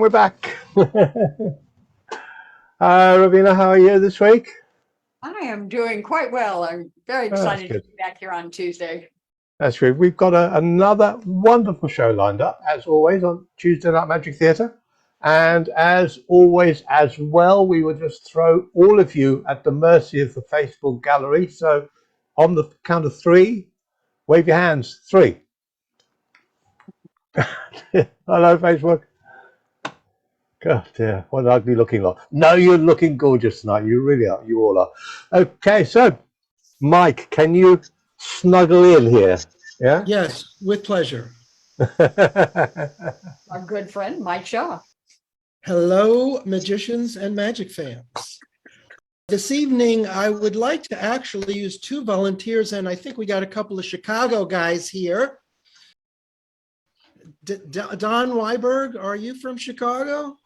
we're back. Ravina, how are you this week? I am doing quite well. I'm very That's excited to good. be back here on Tuesday. That's good. We've got another wonderful show lined up, as always, on Tuesday Night Magic Theatre. And as always, as well, we will just throw all of you at the mercy of the Facebook gallery. So on the count of three, wave your hands. Three. Hello, Facebook. God, dear, what an ugly looking lot. No, you're looking gorgeous tonight. You really are. You all are. Okay, so Mike, can you snuggle in here? Yeah? Yes, with pleasure. Our good friend, Mike Shaw. Hello, magicians and magic fans. This evening, I would like to actually use two volunteers, and I think we got a couple of Chicago guys here. Don Weiberg, are you from Chicago?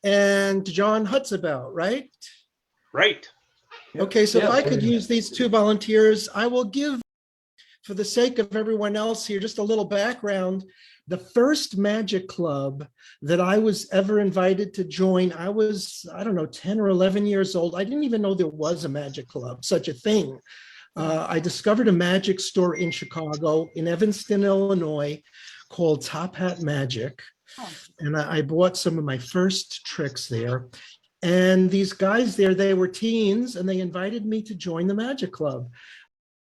And John Hutzabell, right? Right. Okay, so if I could use these two volunteers, I will give, for the sake of everyone else here, just a little background. The first magic club that I was ever invited to join, I was, I don't know, 10 or 11 years old. I didn't even know there was a magic club, such a thing. I discovered a magic store in Chicago, in Evanston, Illinois, called Top Hat Magic. And I bought some of my first tricks there. And these guys there, they were teens, and they invited me to join the Magic Club.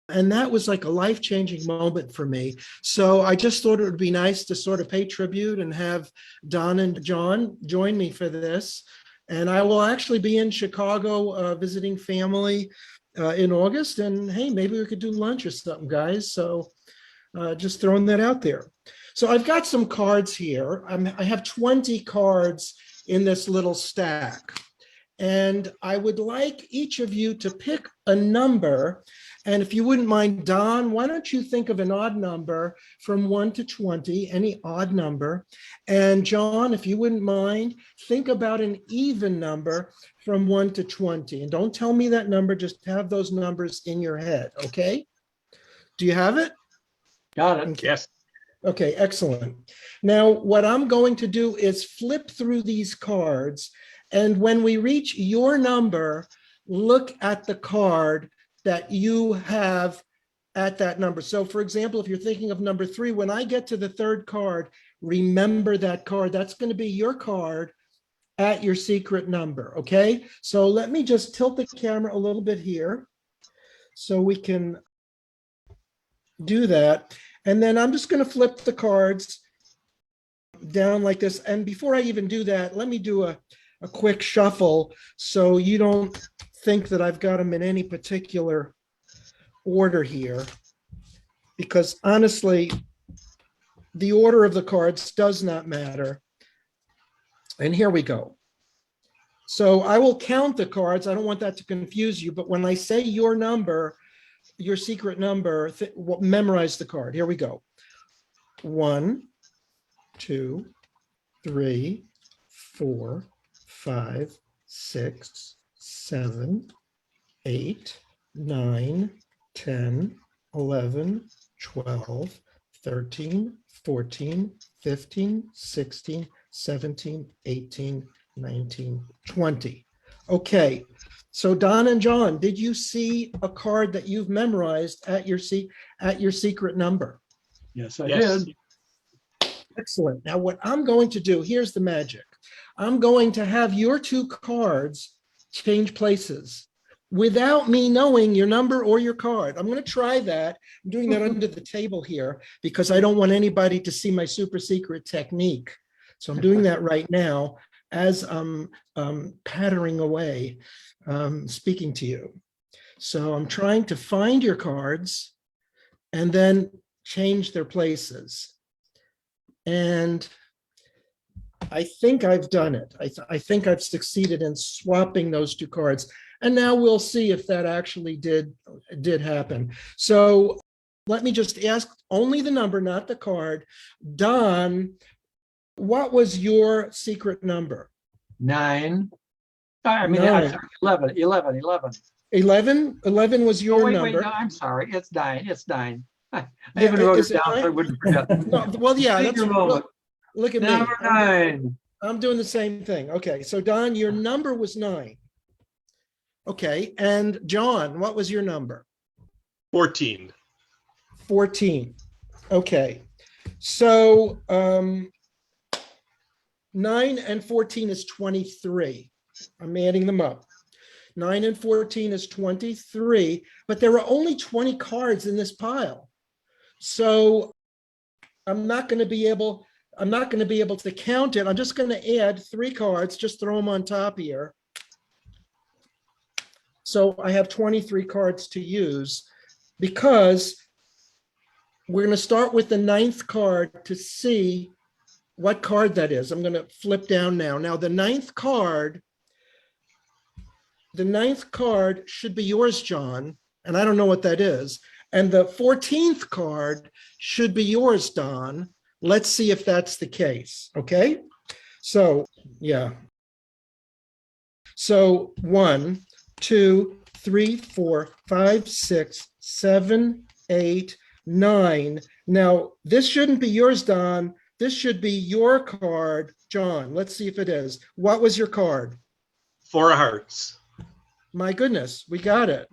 And that was like a life-changing moment for me. So I just thought it would be nice to sort of pay tribute and have Don and John join me for this. And I will actually be in Chicago visiting family in August. And hey, maybe we could do lunch or something, guys. So just throwing that out there. So I've got some cards here. I have 20 cards in this little stack. And I would like each of you to pick a number. And if you wouldn't mind, Don, why don't you think of an odd number from 1 to 20, any odd number. And John, if you wouldn't mind, think about an even number from 1 to 20. And don't tell me that number, just have those numbers in your head, okay? Do you have it? Got it. Okay. Yes. Okay, excellent. Now, what I'm going to do is flip through these cards, and when we reach your number, look at the card that you have at that number. So for example, if you're thinking of number 3, when I get to the third card, remember that card. That's going to be your card at your secret number, okay? So let me just tilt the camera a little bit here so we can do that. And then I'm just going to flip the cards down like this. And before I even do that, let me do a quick shuffle so you don't think that I've got them in any particular order here. Because honestly, the order of the cards does not matter. And here we go. So I will count the cards. I don't want that to confuse you. But when I say your number, your secret number, memorize the card. Here we go. 1, 2, 3, 4, 5, 6, 7, 8, 9, 10, 11, 12, 13, 14, 15, 16, 17, 18, 19, 20. Okay. So Don and John, did you see a card that you've memorized at your secret number? Yes, I did. Excellent. Now what I'm going to do, here's the magic. I'm going to have your two cards change places without me knowing your number or your card. I'm going to try that. I'm doing that under the table here because I don't want anybody to see my super secret technique. So I'm doing that right now as I'm pattering away, speaking to you. So I'm trying to find your cards and then change their places. And I think I've done it. I think I've succeeded in swapping those two cards. And now we'll see if that actually did happen. So let me just ask only the number, not the card. Don, what was your secret number? 9. I mean, 9. I'm sorry, 11. 11? 11 was your Wait, number. no, I'm sorry. It's 9. It's 9. I Yeah, even wrote is it it down so I 9? wouldn't forget. No, well, yeah, Take that's your moment. look at me. Number 9. I'm doing the same thing. Okay, so Don, your number was 9. Okay, and John, what was your number? 14. 14. Okay, so 9 and 14 is 23. I'm adding them up. 9 and 14 is 23, but there are only 20 cards in this pile. So I'm not going to be able to count it. I'm just going to add 3 cards, just throw them on top here. So I have 23 cards to use because we're going to start with the 9th card to see what card that is. I'm going to flip down now. Now the 9th card should be yours, John, and I don't know what that is. And the 14th card should be yours, Don. Let's see if that's the case, okay? So, yeah. So 1, 2, 3, 4, 5, 6, 7, 8, 9. Now, this shouldn't be yours, Don. This should be your card, John. Let's see if it is. What was your card? 4 of hearts. My goodness, we got it.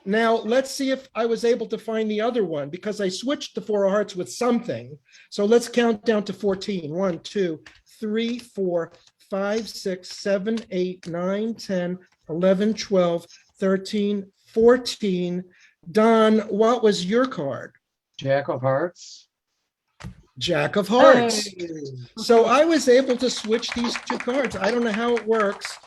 Now, let's see if I was able to find the other one because I switched the 4 of hearts with something. So let's count down to 14. 1, 2, 3, 4, 5, 6, 7, 8, 9, 10, 11, 12, 13, 14. Don, what was your card? Jack of hearts. Jack of hearts. Hey. So I was able to switch these 2 cards. I don't know how it works.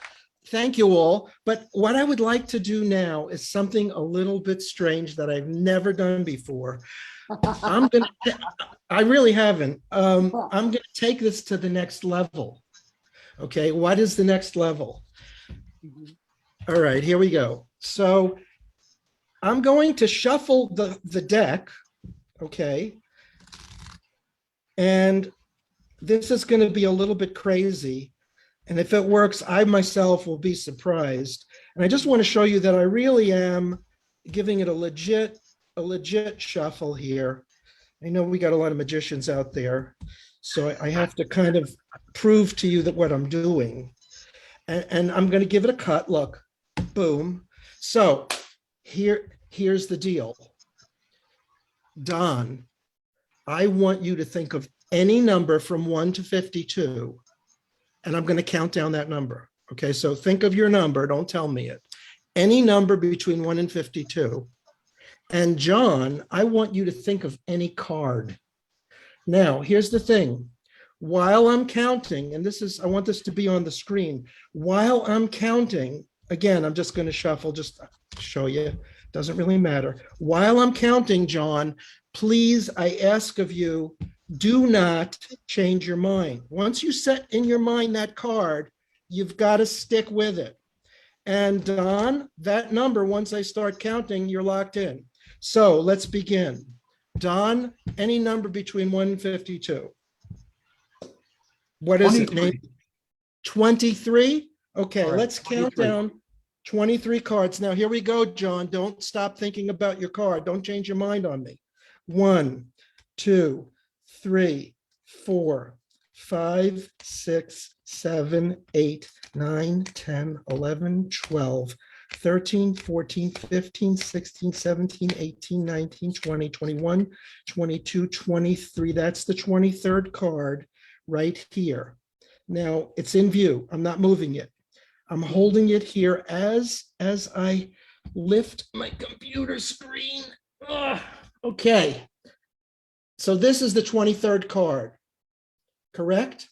Thank you all. But what I would like to do now is something a little bit strange that I've never done before. I really haven't. I'm going to take this to the next level. Okay, what is the next level? All right, here we go. So I'm going to shuffle the deck, okay? And this is going to be a little bit crazy. And if it works, I myself will be surprised. And I just want to show you that I really am giving it a legit shuffle here. I know we got a lot of magicians out there, so I have to kind of prove to you that what I'm doing. And I'm going to give it a cut. Look, boom. So here's the deal. Don, I want you to think of any number from 1 to 52. And I'm going to count down that number. Okay, so think of your number. Don't tell me it. Any number between 1 and 52. And John, I want you to think of any card. Now, here's the thing. While I'm counting, and I want this to be on the screen. While I'm counting, again, I'm just going to shuffle just to show you. Doesn't really matter. While I'm counting, John, please, I ask of you, do not change your mind. Once you set in your mind that card, you've got to stick with it. And Don, that number, once I start counting, you're locked in. So let's begin. Don, any number between 1 and 52. What is it? 23? Okay, All right, let's count 23. down 23 cards. Now, here we go, John. Don't stop thinking about your card. Don't change your mind on me. 1, 2, 3, 4, 5, 6, 7, 8, 9, 10, 11, 12, 13, 14, 15, 16, 17, 18, 19, 20, 21, 22, 23. That's the 23rd card right here. Now it's in view. I'm not moving it. I'm holding it here as I lift my computer screen. Okay. So this is the 23rd card, correct?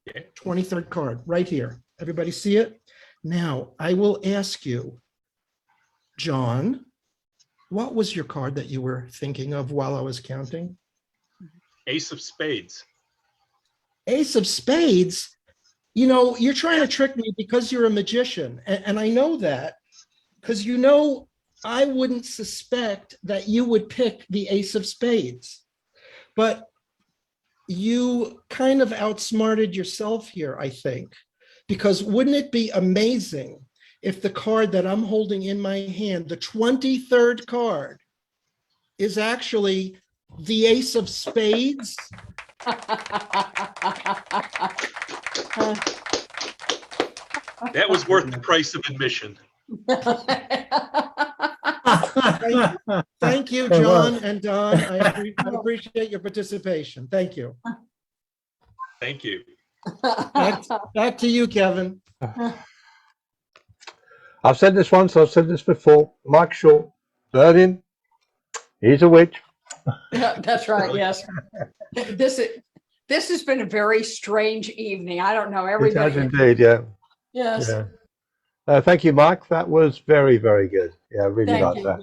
Okay. 23rd card right here. Everybody see it? Now I will ask you, John, what was your card that you were thinking of while I was counting? Ace of spades. Ace of spades? You know, you're trying to trick me because you're a magician. And I know that because, you know, I wouldn't suspect that you would pick the ace of spades, but you kind of outsmarted yourself here, I think, because wouldn't it be amazing if the card that I'm holding in my hand, the 23rd card, is actually the ace of spades? That was worth the price of admission. Thank you, It was. John and Don. I appreciate your participation. Thank you. Thank you. Back to you, Kevin. I've said this once, I've said this before. Mike Shaw, Berlin, he's a witch. That's right, yes. This has been a very strange evening. I don't know, It has everybody. indeed, yeah. Yes. Yeah. Thank you, Mike. That was very, very good. Yeah, I really Thank like you. that.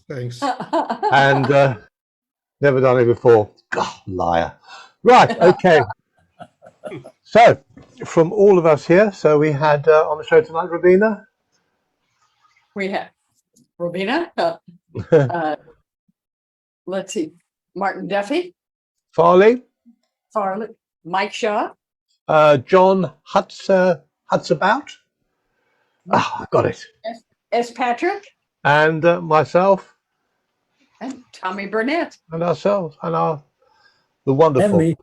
Thanks. And never done it before. God, liar. Right, okay. So, from all of us here, so we had on the show tonight, Rabina. We have Robina. Let's see, Martin Duffy, Farley, Farley, Mike Shaw, John Hutzabout. Oh, I got it. S. Patrick, And myself and Tommy Burnett. and ourselves and the wonderful, And me.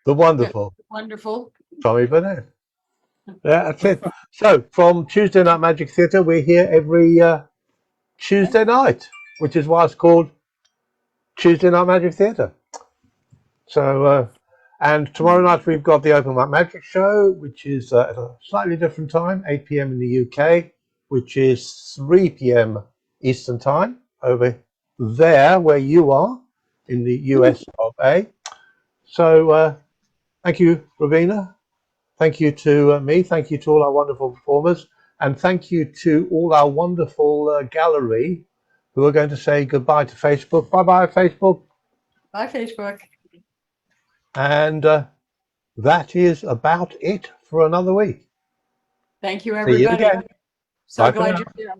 the wonderful Wonderful. Tommy Burnett. Yeah, that's it. So from Tuesday Night Magic Theatre, we're here every Tuesday night, which is why it's called Tuesday Night Magic Theatre. So, and tomorrow night we've got the Open Mic Magic Show, which is at a slightly different time, 8 p.m. in the UK, which is 3 p.m. Eastern Time over there where you are in the US of A. So, thank you, Ravina. Thank you to me. Thank you to all our wonderful performers. And thank you to all our wonderful gallery who are going to say goodbye to Facebook. Bye-bye, Facebook. Bye, Facebook. And that is about it for another week. Thank you, See you everybody. again. So Bye for glad now. you're here.